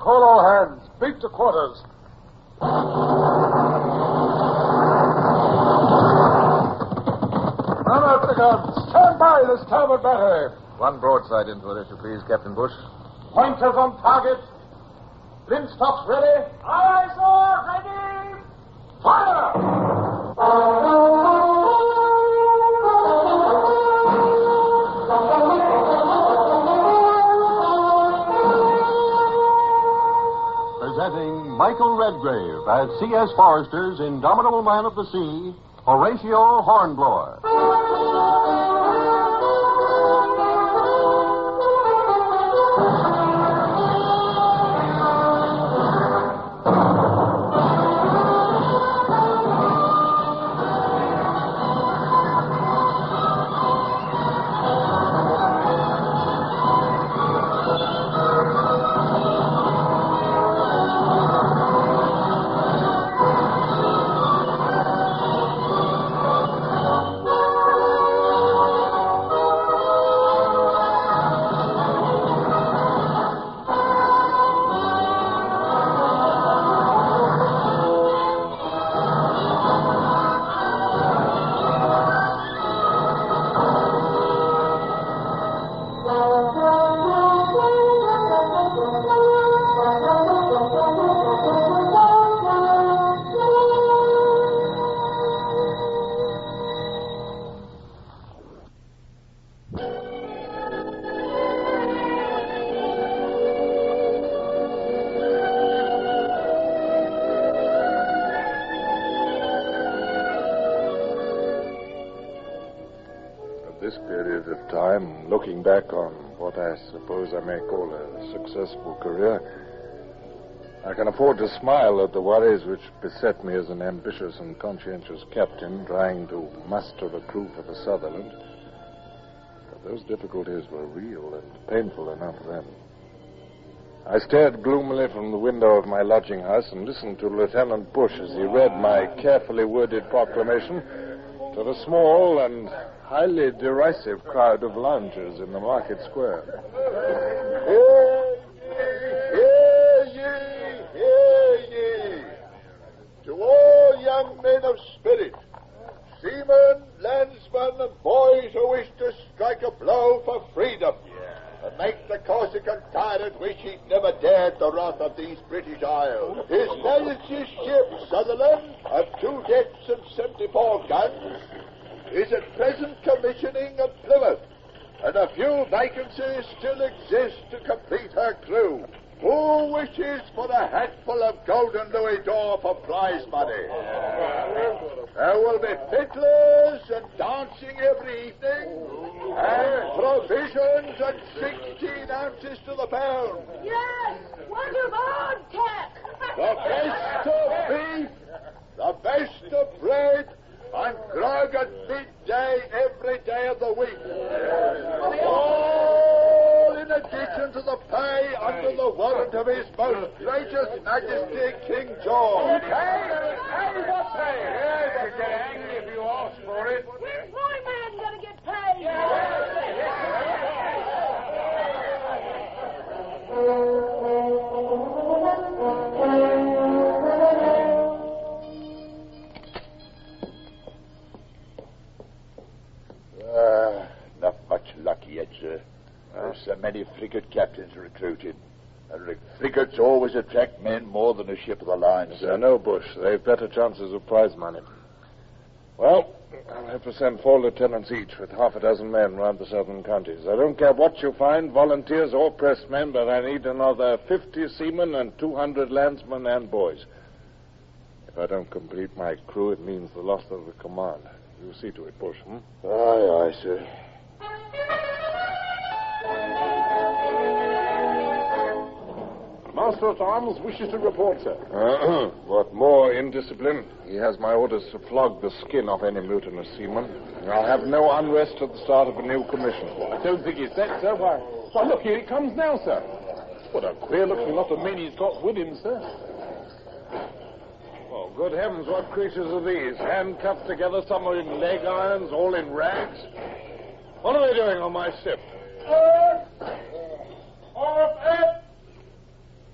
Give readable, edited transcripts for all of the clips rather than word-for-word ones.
Call all hands. Beat to quarters. Man up the guns. Stand by the starboard battery. One broadside into it, if you please, Captain Bush. Pointers on target. Linstocks ready. Aye, sir. Ready. Fire! Presenting Michael Redgrave as C.S. Forrester's indomitable man of the sea, Horatio Hornblower. This period of time, looking back on what I suppose I may call a successful career, I can afford to smile at the worries which beset me as an ambitious and conscientious captain trying to muster a crew for the Sutherland. But those difficulties were real and painful enough then. I stared gloomily from the window of my lodging house and listened to Lieutenant Bush as he read my carefully worded proclamation to the small and highly derisive crowd of loungers in the market square. Hear ye! To all young men of spirit, seamen, landsmen, and boys who wish to strike a blow for freedom, and make the Corsican tyrant wish he'd never dared the wrath of these British Isles. His Majesty's ship, Sutherland, of 2 decks and 74 guns, is at present commissioning at Plymouth, and a few vacancies still exist to complete her crew. Who wishes for a hatful of golden louis d'or for prize money? There will be fiddlers and dancing every evening, and provisions at 16 ounces to the pound. Yes, wonderful tech. The best of beef, the best of bread, and grog at midday every day of the week. All in addition to the pay under the warrant of His Most Gracious Majesty King George. Pay what pay? Yes, you get angry if you ask for it. Where's my man gonna get paid? Not much luck yet, sir. There's so many frigate captains recruited. And frigates always attract men more than a ship of the line, sir. No, Bush. They've better chances of prize money. Well, I'll have to send 4 lieutenants each with half a dozen men round the southern counties. I don't care what you find, volunteers or pressed men, but I need another 50 seamen and 200 landsmen and boys. If I don't complete my crew, it means the loss of the command. You see to it, Bush, Aye, aye, sir. Master at Arms wishes to report, sir. What more indiscipline? He has my orders to flog the skin off any mutinous seaman. I'll have no unrest at the start of a new commission. I don't think he's set, sir. Why, look, here he comes now, sir. What a queer-looking lot of men he's got with him, sir. Oh, good heavens, what creatures are these? Handcuffed together, some are in leg irons, all in rags. What are they doing on my ship?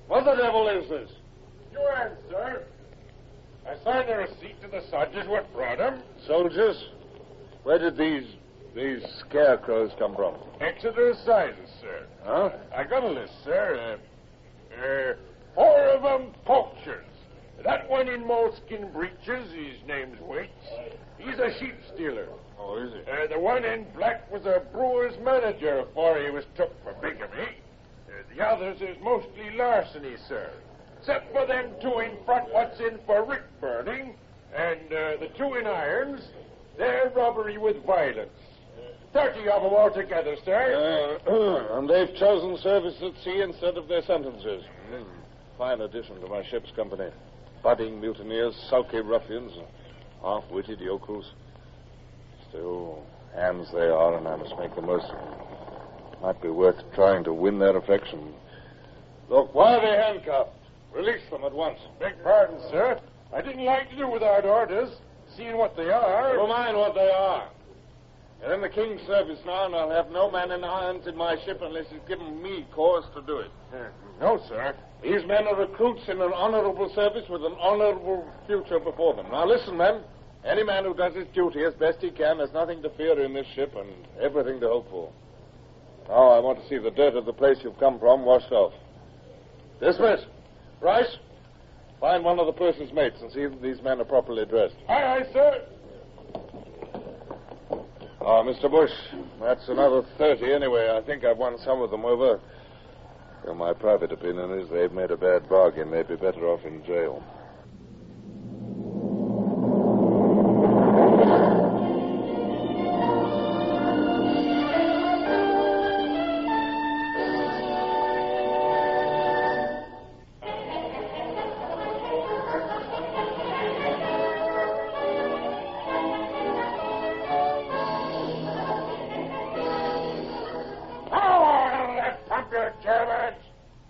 What the devil is this? You answer. I signed a receipt to the soldiers what brought him. Soldiers? Where did these scarecrows come from? Exeter Assizes, sir. Huh? I got a list, sir. 4 of them poachers. That one in moleskin breeches, his name's Waits. He's a sheep stealer. Oh, is he? The one in black was a brewer's manager before he was took for bigamy. The others is mostly larceny, sir. Except for them 2 in front what's in for rick burning, and the 2 in irons, they're robbery with violence. 30 of them altogether, sir. And they've chosen service at sea instead of their sentences. Fine addition to my ship's company. Budding mutineers, sulky ruffians, half-witted yokels. Still, hands they are, and I must make the most of them. Might be worth trying to win their affection. Look, why are they handcuffed? Release them at once. Beg pardon, sir. I didn't like to do without orders, seeing what they are. Never mind what they are. They're in the King's service now, and I'll have no man in irons in my ship unless he's given me cause to do it. No, sir. These men are recruits in an honorable service with an honorable future before them. Now listen, men. Any man who does his duty as best he can has nothing to fear in this ship and everything to hope for. Now I want to see the dirt of the place you've come from washed off. Dismiss. Rice, find one of the purser's mates and see that these men are properly dressed. Aye, sir. Oh, Mr. Bush, that's another 30 anyway. I think I've won some of them over. Well, my private opinion is they've made a bad bargain. They'd be better off in jail.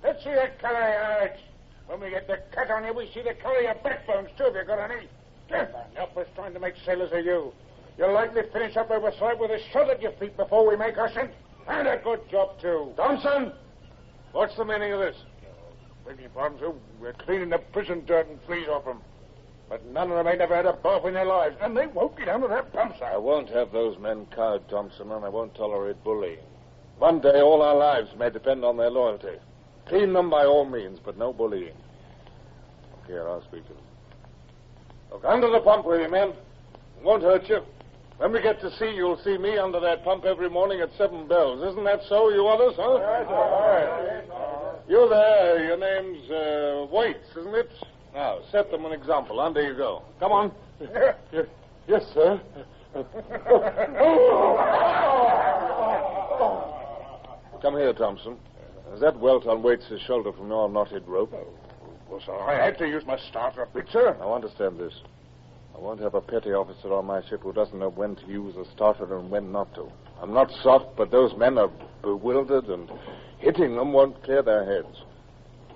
Let's see the color of your eyes. When we get the cut on you, we see the color of your backbones, too, if you've got any. Get on, help us trying to make sailors of you. You'll likely finish up overside with a shot at your feet before we make us in. And a good job, too. Thompson, what's the meaning of this? Beg your pardon, sir. We're cleaning the prison dirt and fleas off them. But none of them ain't ever had a bath in their lives, and they won't get under that pump, sir. I won't have those men cowed, Thompson, and I won't tolerate bullying. One day, all our lives may depend on their loyalty. Clean them by all means, but no bullying. Here, I'll speak to them. Look, under the pump with you, men. It won't hurt you. When we get to sea, you'll see me under that pump every morning at 7 bells. Isn't that so, you others, huh? All right. You there, your name's Waits, isn't it? Now, set them an example. Under you go. Come on. Yes, sir. Come here, Thompson. Is that welt on Waits' shoulder from your knotted rope? Well, sir, I had to use my starter a bit, sir. Now, understand this. I won't have a petty officer on my ship who doesn't know when to use a starter and when not to. I'm not soft, but those men are bewildered, and hitting them won't clear their heads.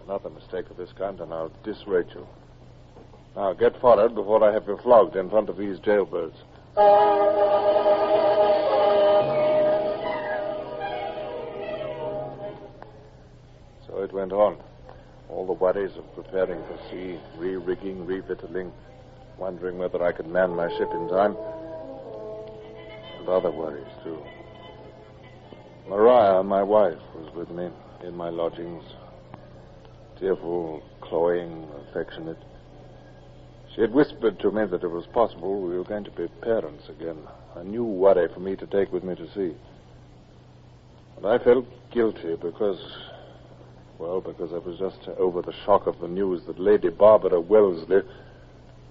Another mistake of this kind, and I'll disrate you. Now, get forward before I have you flogged in front of these jailbirds. So it went on. All the worries of preparing for sea, re-rigging, revictualling, wondering whether I could man my ship in time. And other worries, too. Maria, my wife, was with me in my lodgings. Tearful, cloying, affectionate. She had whispered to me that it was possible we were going to be parents again. A new worry for me to take with me to sea. And I felt guilty because I was just over the shock of the news that Lady Barbara Wellesley,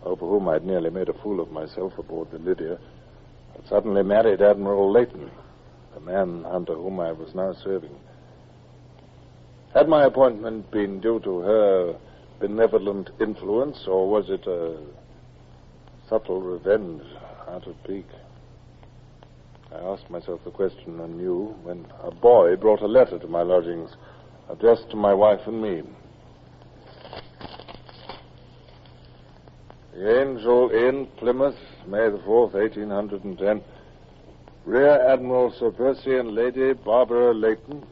over whom I'd nearly made a fool of myself aboard the Lydia, had suddenly married Admiral Leighton, the man under whom I was now serving. Had my appointment been due to her benevolent influence, or was it a subtle revenge out of pique? I asked myself the question anew when a boy brought a letter to my lodgings, addressed to my wife and me. The Angel Inn, Plymouth, May the 4th, 1810. Rear Admiral Sir Percy and Lady Barbara Leighton.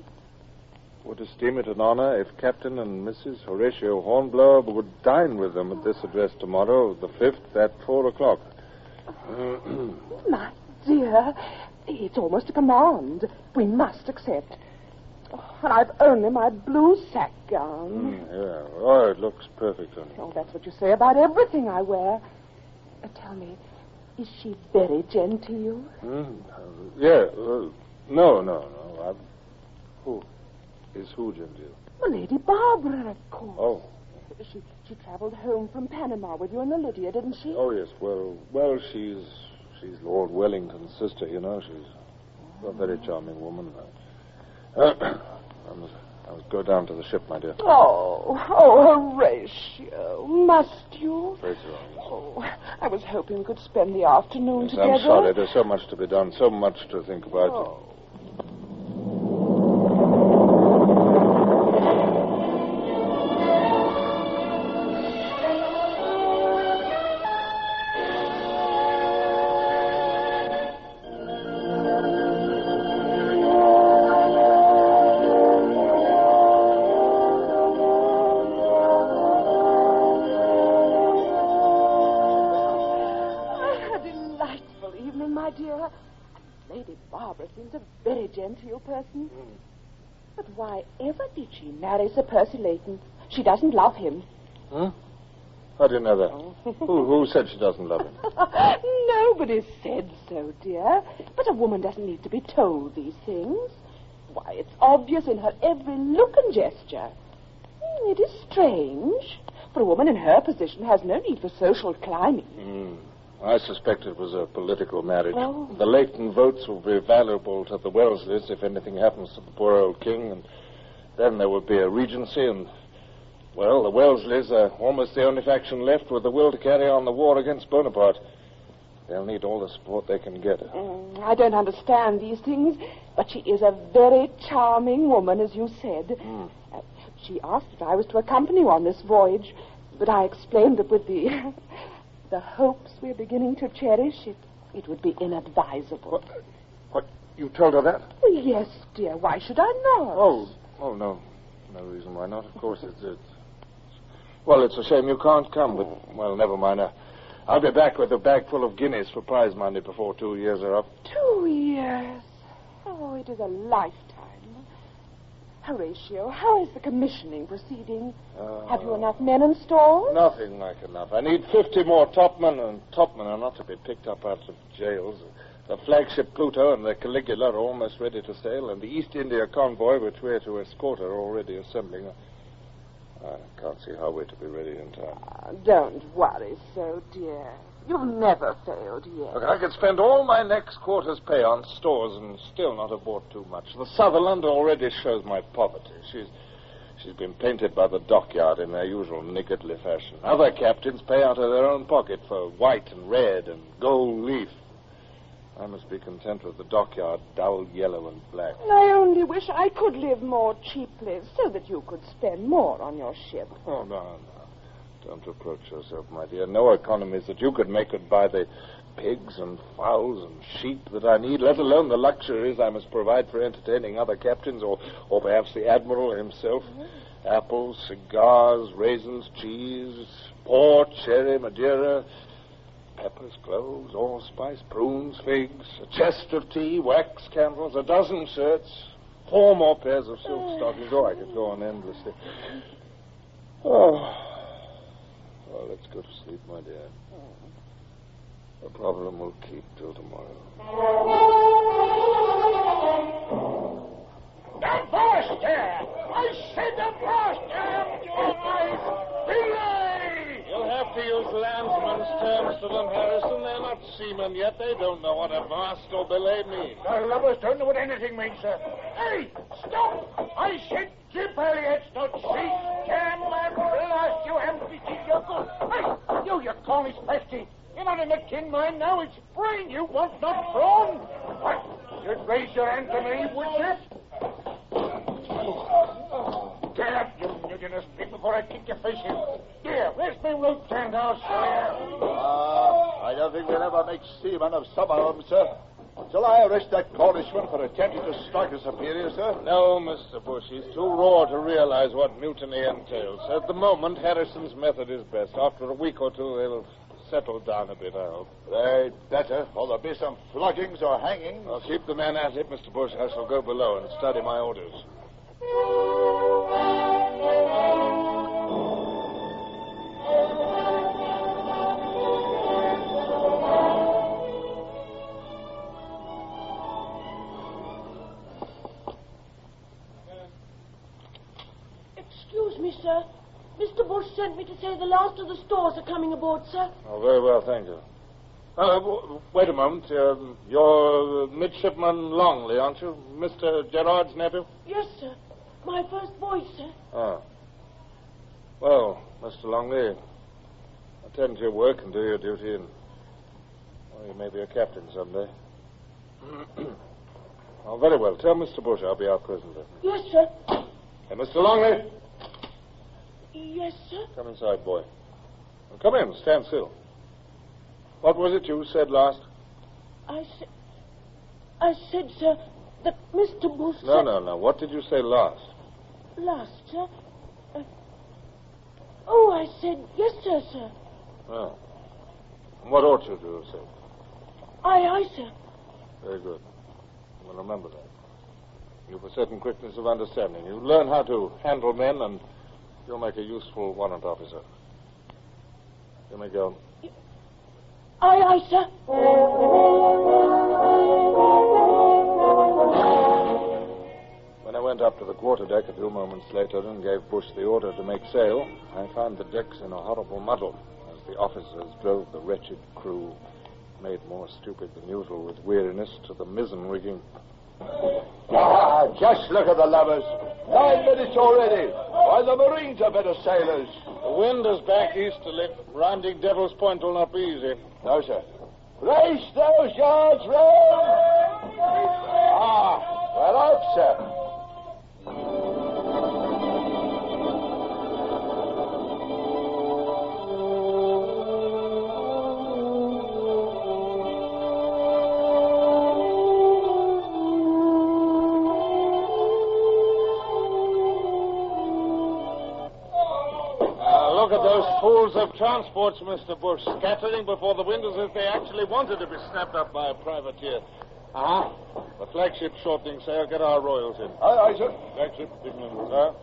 would esteem it an honor if Captain and Mrs. Horatio Hornblower would dine with them at this address tomorrow, the 5th, at 4 o'clock. My dear, it's almost a command. We must accept. Oh, and I've only my blue sack gown. Yeah. Oh, it looks perfect on you. Oh, that's what you say about everything I wear. Tell me, is she very genteel? Yeah. No. Who genteel? Well, Lady Barbara, of course. Oh. She traveled home from Panama with you and the Lydia, didn't she? Oh, yes. Well, she's Lord Wellington's sister, you know. She's a very charming woman. I must go down to the ship, my dear. Oh, Horatio, must you? Very sorry. Oh, I was hoping we could spend the afternoon Yes, together. I'm sorry. There's so much to be done, so much to think about. Oh. Genteel person. But why ever did she marry Sir Percy Leighton? She doesn't love him. How do you know that? Who said she doesn't love him? Nobody said so, dear. But a woman doesn't need to be told these things. Why, it's obvious in her every look and gesture. It is strange, for a woman in her position has no need for social climbing. I suspect it was a political marriage. Oh. The Leighton votes will be valuable to the Wellesleys if anything happens to the poor old king, and then there will be a regency, and, well, the Wellesleys are almost the only faction left with the will to carry on the war against Bonaparte. They'll need all the support they can get. I don't understand these things, but she is a very charming woman, as you said. She asked if I was to accompany you on this voyage, but I explained that with the hopes we're beginning to cherish, it would be inadvisable. What? You told her that? Well, yes, dear. Why should I not? Oh, no. No reason why not. Of course, well, it's a shame you can't come, but, well, never mind. I'll be back with a bag full of guineas for prize money before 2 years are up. 2 years? Oh, it is a lifetime. Horatio, how is the commissioning proceeding? Have you enough men and stores? Nothing like enough. I need 50 more topmen, and topmen are not to be picked up out of jails. The flagship Pluto and the Caligula are almost ready to sail, and the East India convoy, which we're to escort, are already assembling. I can't see how we're to be ready in time. Don't worry so, dear. You've never failed yet. Look, I could spend all my next quarter's pay on stores and still not have bought too much. The Sutherland already shows my poverty. She's been painted by the dockyard in their usual niggardly fashion. Other captains pay out of their own pocket for white and red and gold leaf. I must be content with the dockyard, dull yellow and black. I only wish I could live more cheaply so that you could spend more on your ship. Oh, no. Don't reproach yourself, my dear. No economies that you could make could buy the pigs and fowls and sheep that I need, let alone the luxuries I must provide for entertaining other captains or perhaps the Admiral himself. Apples, cigars, raisins, cheese, port, sherry, Madeira, peppers, cloves, allspice, prunes, figs, a chest of tea, wax candles, a dozen shirts, 4 more pairs of silk stockings. Oh, I could go on endlessly. Oh, let's go to sleep, my dear. The problem will keep till tomorrow. Avast there! I said avast there! Your eyes! Belay! You'll have to use landsman's terms to them, Harrison. They're not seamen yet. They don't know what avast or belay mean. The lovers don't know what anything means, sir. Hey, stop! I said keep Elliot's not see. Damn my blast, you empty yokel. Hey, you Cornish pesty. You're not in the tin mine now. It's brain you want, not brawn. What? You'd raise your hand to me, would you? Get up, you mutinous pig, before I kick your face in. Here, where's my lieutenant? I'll show you. I don't think we'll ever make seamen of some of them, sir. Shall I arrest that Cornishman for attempting to strike a superior, sir? No, Mr. Bush. He's too raw to realize what mutiny entails. At the moment, Harrison's method is best. After a week or two, he'll settle down a bit, I hope. They'd better, or there'll be some floggings or hangings. I'll keep the man at it, Mr. Bush. I shall go below and study my orders. Excuse me, sir. Mr. Bush sent me to say the last of the stores are coming aboard, sir. Oh, very well, thank you. Wait a moment. You're Midshipman Longley, aren't you? Mr. Gerard's nephew? Yes, sir. My first voice, sir. Oh. Well, Mr. Longley, attend to your work and do your duty, and you may be a captain someday. Oh, very well. Tell Mr. Bush I'll be out presently. Yes, sir. Hey, Mr. Longley. Yes, sir. Come inside, boy. Well, come in. Stand still. What was it you said last? I said, sir, that Mr. Bush No. What did you say last? Last, sir? I said, yes, sir. Oh. What ought you to have said? Aye, sir. Very good. Well, remember that. You've a certain quickness of understanding. You learn how to handle men, and you'll make a useful warrant officer. You may go. Aye, sir. When I went up to the quarterdeck a few moments later and gave Bush the order to make sail, I found the decks in a horrible muddle as the officers drove the wretched crew, made more stupid than usual with weariness, to the mizzen rigging. Just look at the lovers. 9 minutes already. Why, the Marines are better sailors. The wind is back easterly. Rounding Devil's Point will not be easy. No, sir. Race those yards round. Well up, sir. Look at those fools of transports, Mr. Bush, scattering before the wind as if they actually wanted to be snapped up by a privateer. The flagship shortening sail. Get our royals in. Aye, sir. Flagship signal, sir.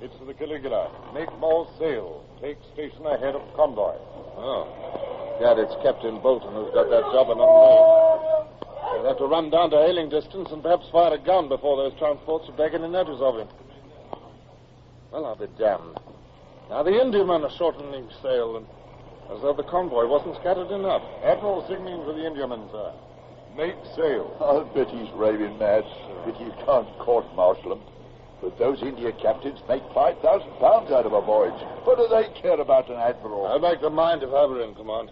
It's the Caligula. Make more sail. Take station ahead of convoy. Oh. Gad, it's Captain Bolton who's got that job and not me. We'll have to run down to hailing distance and perhaps fire a gun before those transports have taken any notice of him. Well, I'll be damned. Now, the Indiamen are shortening sail, and as though the convoy wasn't scattered enough. Admiral signaling for the Indiamen, sir. Make sail. I'll bet he's raving mad. But you can't court-martial them. But those India captains make £5,000 out of a voyage. What do they care about an admiral? I'd make them mind if I were in command.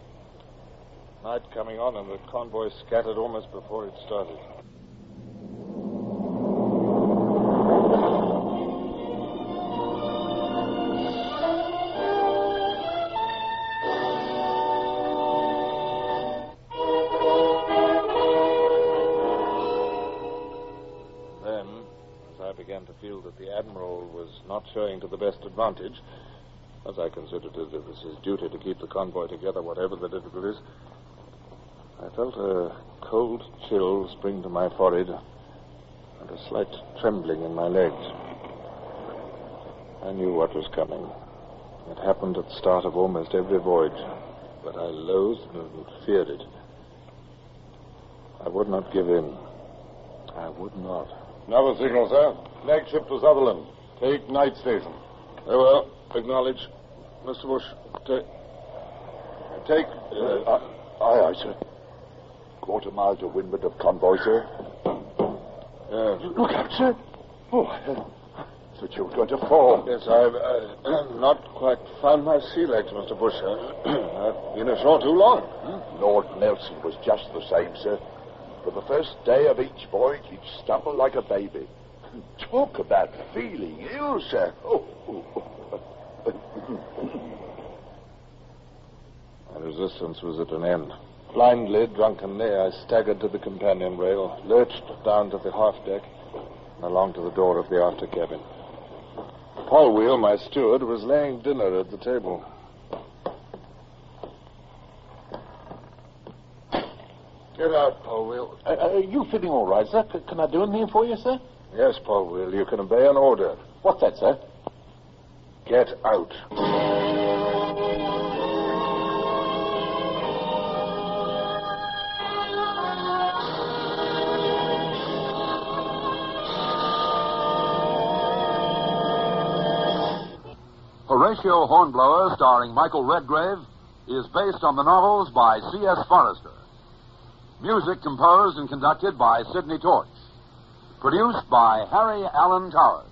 Night coming on, and the convoy scattered almost before it started. To feel that the Admiral was not showing to the best advantage, as I considered it was his duty to keep the convoy together, whatever the difficulties, I felt a cold chill spring to my forehead and a slight trembling in my legs. I knew what was coming. It happened at the start of almost every voyage, but I loathed and feared it. I would not give in. I would not. Naval signal, sir. Flagship to Sutherland. Take night station. Very well. Acknowledge. Mr. Bush, take... Aye, sir. Quarter mile to windward of convoy, sir. Look out, sir. Oh, I thought you were going to fall. Yes, I've not quite found my sea legs, Mr. Bush. I've been ashore too long. Lord Nelson was just the same, sir. For the first day of each voyage, he'd stumble like a baby. Talk about feeling ill, sir. My resistance was at an end. Blindly, drunkenly, I staggered to the companion rail, lurched down to the half-deck, and along to the door of the after cabin. Paul Wheel, my steward, was laying dinner at the table. Get out, Paul Wheel. Are you feeling all right, sir? Can I do anything for you, sir? Yes, Paul Wheel, you can obey an order. What's that, sir? Get out. Horatio Hornblower, starring Michael Redgrave, is based on the novels by C.S. Forrester. Music composed and conducted by Sidney Torch. Produced by Harry Allen Towers.